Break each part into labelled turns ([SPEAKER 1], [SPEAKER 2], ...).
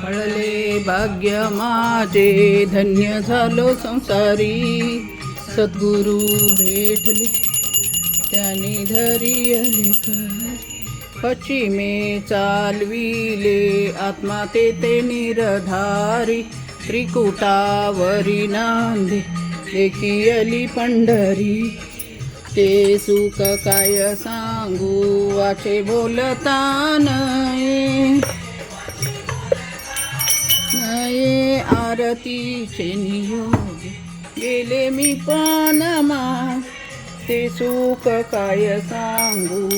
[SPEAKER 1] फळले भाग्य माझे, धन्य झालो संसारी. सद्गुरु भेटले त्याने धरियले खरी. पश्चिमे चालविले आत्मा तेथे निरधारी. त्रिकुटावरी नांदे देखियली पंढरी. ते सुख काय सांगू वाचे बोलता नये. नये आरतीचे नियोग गेले मी पानमा. ते सुख काय सांगू.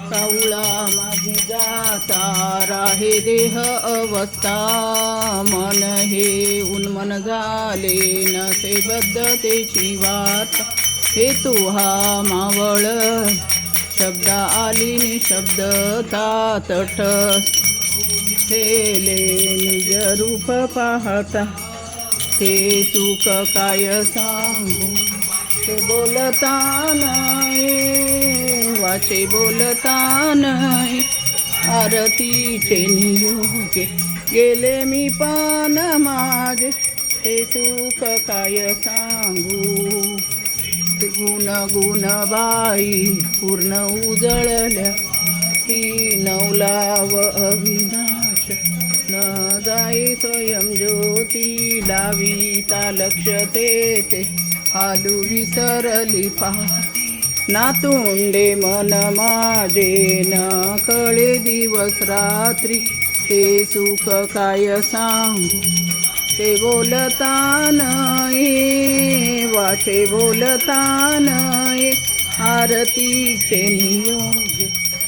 [SPEAKER 1] कावळा माझी जाता राहे देह अवस्था. मन हे उन्मन झाले नसे बद्धतेची वात. हे तू हा मावळ शब्द आली निशब्दता. तटस्थ ठेले निज रूप पाहता. ते सुख काय सांगू. ते बोलता नाही वाचे बोलता नाही. आरतीचे नियोगे गेले मी पान माझे. ते सुख काय सांगू. ते गुण गुण बाई पूर्ण उजळल्या. ती नवलाव अविनाश न जाई स्वयं ज्योती. लाविता लक्ष ते हालू विसरली पहा. नातुंडे मन माझे न कळे दिवस रात्री. ते सुख काय सांगू. ते बोलता नाही वाचे बोलता नाही. आरतीचे नियोग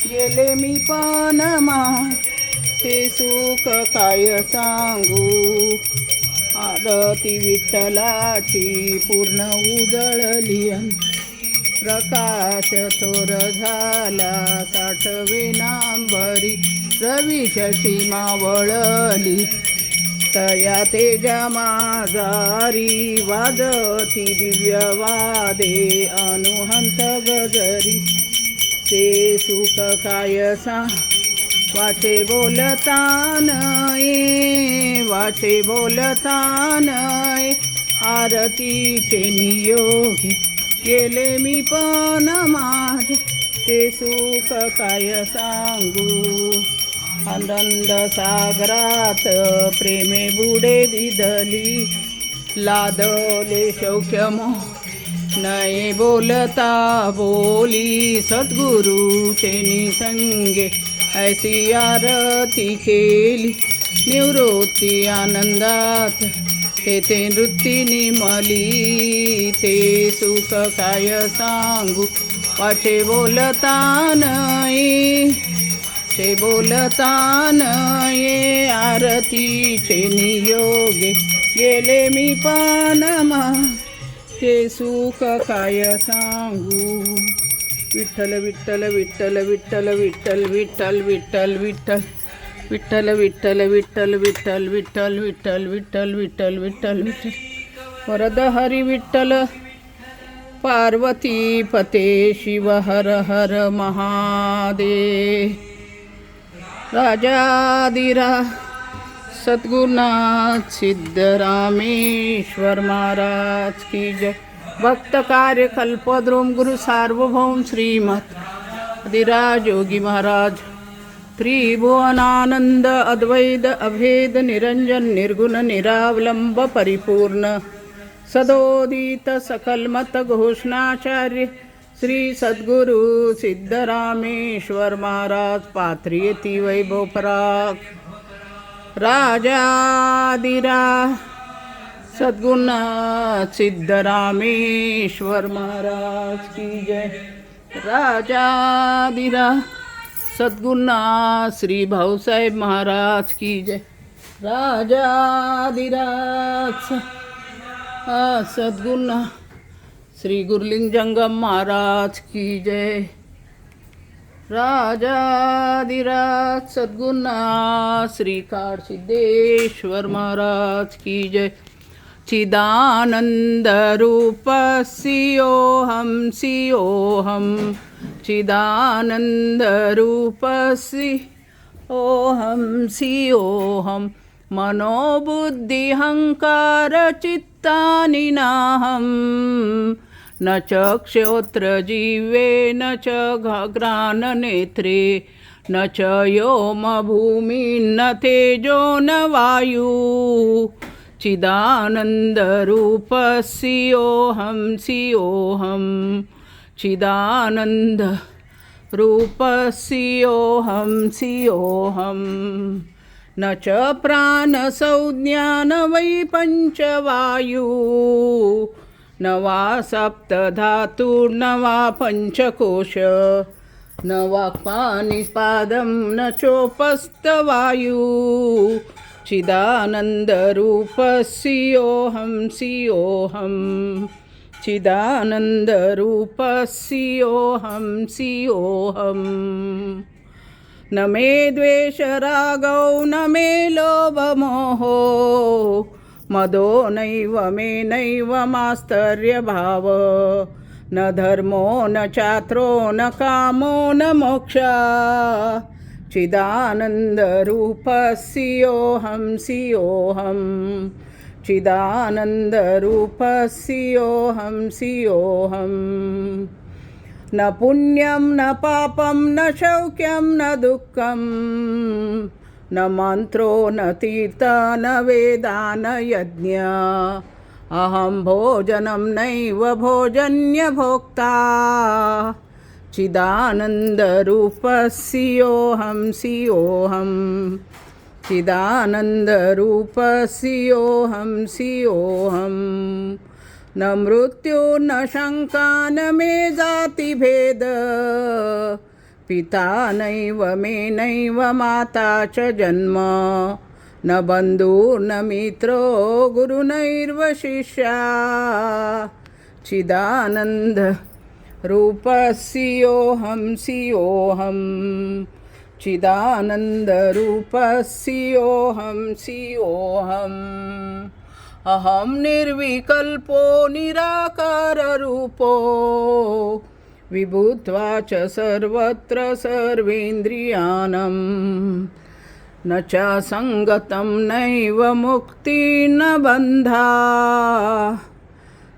[SPEAKER 1] गेले मी पण ते सुख काय सांगू. आरती विठ्ठलाची पूर्ण उजळली. प्रकाश थोर झाला साठवे नांबरी. रवी शशी मावळली तया तेजा माझारी. वाजती दिव्य वादे अनुहंत गजरी. ते सुख काय सांग वाचे बोलता नाही वाचे बोलता नाही. आरतीचे नियोगी गेले मी पण माझे. ते सुख काय सांगू. आनंद सागरात प्रेमे बुडे दिदली. लादले शौक्यमो नये बोलता बोली. सद्गुरूचे निसंगे ऐसी आरती केली. निवृत्ती आनंदात तेथे नृत्ती निमली. ते सुख काय सांगू वाचे बोलता नाही ते बोलता नाही. आरतीचे नियोगे गेले मी पानमा. ते सुख काय सांगू. विठ्ठल विठ्ठल विठ्ठल विठ्ठल विठ्ठल विठ्ठल विठ्ठल विठ्ठल विठ्ठल विठ्ठल विठ्ठल विठ्ठल विठ्ठल विठ्ठल विठ्ठल विठ्ठल विठ्ठल. वरद हरी विठ्ठल पार्वती पते शिव हर हर महादेव. राजाधिरा सद्गुरुनाथ सिद्धरामेश्वर महाराज की जय. भक्त कार्य कल्पद्रुम गुरु सार्वभौम श्रीमत अधिराज योगी महाराज. त्रिभुवनानंद अद्वैत अभेद निरंजन निर्गुण निरावलंब परिपूर्ण. सदोदित सकलमत घोषणाचार्य श्री सद्गुरु सिद्धरामेश्वर महाराज. पात्रियती वैभव पराग. राजाधिराज सद्गुरुनाथ सिद्धरामेश्वर महाराज की जय. राजाधिराज सद्गुरुनाथ श्री भाऊसाहेब महाराज की जय. राजाधिराज सद्गुरुनाथ श्री गुरुलिंग जंगम महाराज की जय. राजाधिराज सद्गुरुनाथ श्री काळ सिद्धेश्वर महाराज की जय. चिदानन्दरूपः सियोऽहं सियोऽहं चिदानन्दरूपः सियोऽहं सियोऽहं मनोबुद्धिहङ्कारचित्तानि नाहं न च क्षोत्रजीवे न च घ्राणनेत्रे न च व्योमभूमिर्न तेजो न वायुः चिदानन्दरूपः सियोऽहं सियोऽहं चिदानन्दरूपः सियोऽहं सियोऽहं न च प्राणसंज्ञा न वै पञ्चवायु न वा सप्तधातुर्न वा पञ्चकोश न वाक्पाणिपादं न चोपस्थवायु चिदानन्दरूपः सियोऽहं सियोऽहं चिदानन्दरूपः सियोऽहं सियोऽहं न मे द्वेषरागौ न मे लोभमोहो मदो नैव मे नैव मास्तर्यभाव न धर्मो न चात्रो न कामो न मोक्षः चिदानन्दरूपः सियोऽहं सियोऽहं चिदानन्दरूपः सियोऽहं सियोऽहं न पुण्यं न पापं न शौक्यं न दुःखं न मन्त्रो न तीर्थ न वेदा न यज्ञ अहं भोजनं नैव भोजन्यभोक्ता चिदानन्दरूपः सियोऽहं सियोऽहं चिदानन्दरूपः सियोऽहं सियोऽहं न मृत्यु न शङ्का न मे जातिभेद पिता नैव मे नैव माता च जन्म न बन्धुर्न मित्रो गुरुनैर्व शिष्या चिदानन्दरूपः सियोऽहं सियोऽहं चिदानन्दरूपः सियोऽहं सियोऽहम् अहं निर्विकल्पो निराकाररूपो विभूत्वा च सर्वत्र सर्वेन्द्रियाणं न च सङ्गतं नैव मुक्तिर्न बन्धः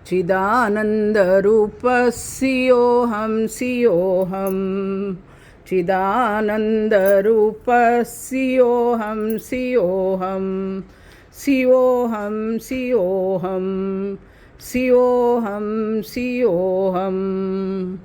[SPEAKER 1] चिदानन्दरूपः सियोऽहं सियोऽहं चिदानन्दरूपः सियोऽहं सियोऽहं सियोऽहं सियोऽहं सियोऽहं सियोऽहम्